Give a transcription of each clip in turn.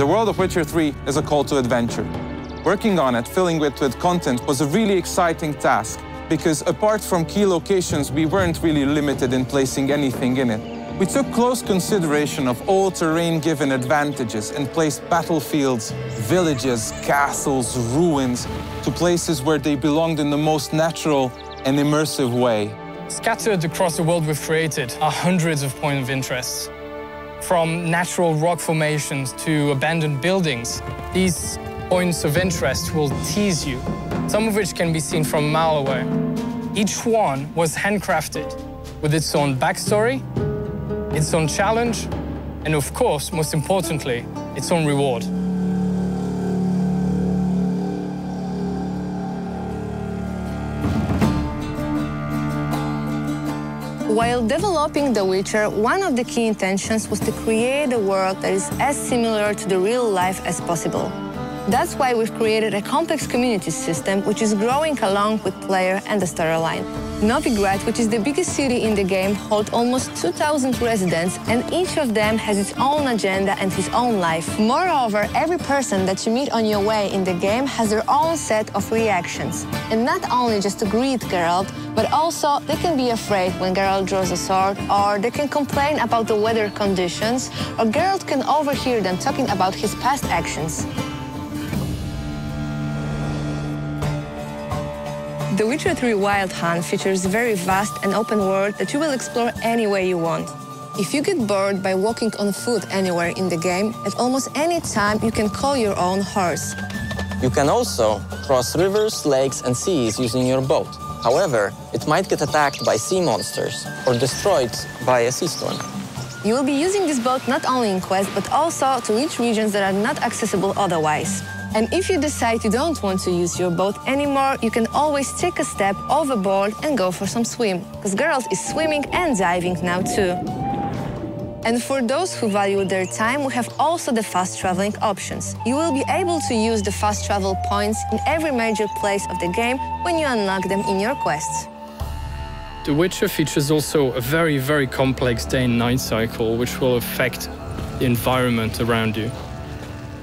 The world of Witcher 3 is a call to adventure. Working on it, filling it with content, was a really exciting task, because apart from key locations, we weren't really limited in placing anything in it. We took close consideration of all terrain-given advantages and placed battlefields, villages, castles, ruins, to places where they belonged in the most natural and immersive way. Scattered across the world we've created are hundreds of points of interest. From natural rock formations to abandoned buildings, these points of interest will tease you, some of which can be seen from a mile away. Each one was handcrafted with its own backstory, its own challenge, and of course, most importantly, its own reward. While developing The Witcher, one of the key intentions was to create a world that is as similar to the real life as possible. That's why we've created a complex community system which is growing along with player and the storyline. Novigrad, which is the biggest city in the game, holds almost 2,000 residents, and each of them has its own agenda and his own life. Moreover, every person that you meet on your way in the game has their own set of reactions. And not only just to greet Geralt, but also they can be afraid when Geralt draws a sword, or they can complain about the weather conditions, or Geralt can overhear them talking about his past actions. The Witcher 3 Wild Hunt features a very vast and open world that you will explore any way you want. If you get bored by walking on foot anywhere in the game, at almost any time you can call your own horse. You can also cross rivers, lakes, and seas using your boat. However, it might get attacked by sea monsters or destroyed by a sea storm. You will be using this boat not only in quests, but also to reach regions that are not accessible otherwise. And if you decide you don't want to use your boat anymore, you can always take a step overboard and go for some swim, because Geralt is swimming and diving now too. And for those who value their time, we have also the fast traveling options. You will be able to use the fast travel points in every major place of the game when you unlock them in your quests. The Witcher features also a very, very complex day and night cycle, which will affect the environment around you.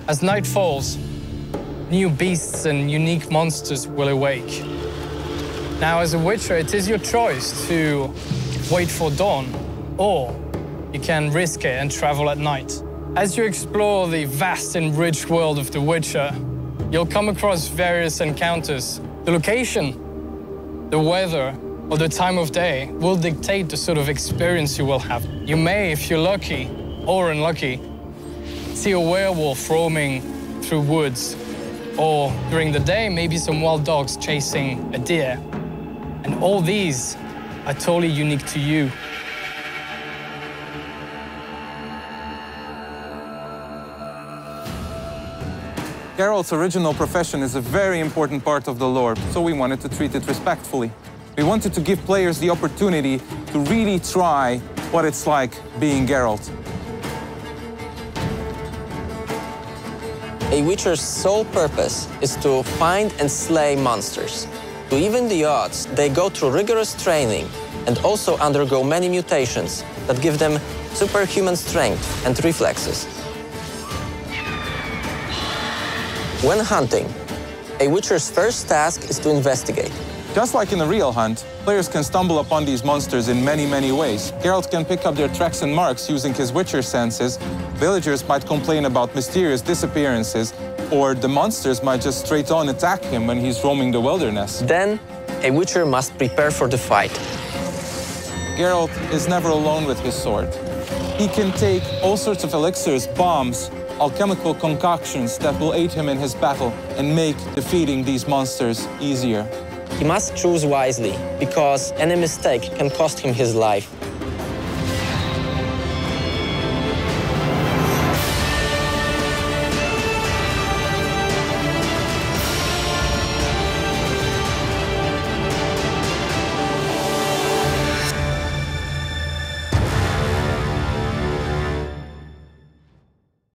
As night falls, new beasts and unique monsters will awake. Now, as a Witcher, it is your choice to wait for dawn, or you can risk it and travel at night. As you explore the vast and rich world of The Witcher, you'll come across various encounters. The location, the weather, or the time of day will dictate the sort of experience you will have. You may, if you're lucky or unlucky, see a werewolf roaming through woods, or during the day, maybe some wild dogs chasing a deer. And all these are totally unique to you. Geralt's original profession is a very important part of the lore, so we wanted to treat it respectfully. We wanted to give players the opportunity to really try what it's like being Geralt. A Witcher's sole purpose is to find and slay monsters. To even the odds, they go through rigorous training and also undergo many mutations that give them superhuman strength and reflexes. When hunting, a Witcher's first task is to investigate. Just like in a real hunt, players can stumble upon these monsters in many, many ways. Geralt can pick up their tracks and marks using his Witcher senses. Villagers might complain about mysterious disappearances, or the monsters might just straight on attack him when he's roaming the wilderness. Then, a Witcher must prepare for the fight. Geralt is never alone with his sword. He can take all sorts of elixirs, bombs, alchemical concoctions that will aid him in his battle and make defeating these monsters easier. He must choose wisely, because any mistake can cost him his life.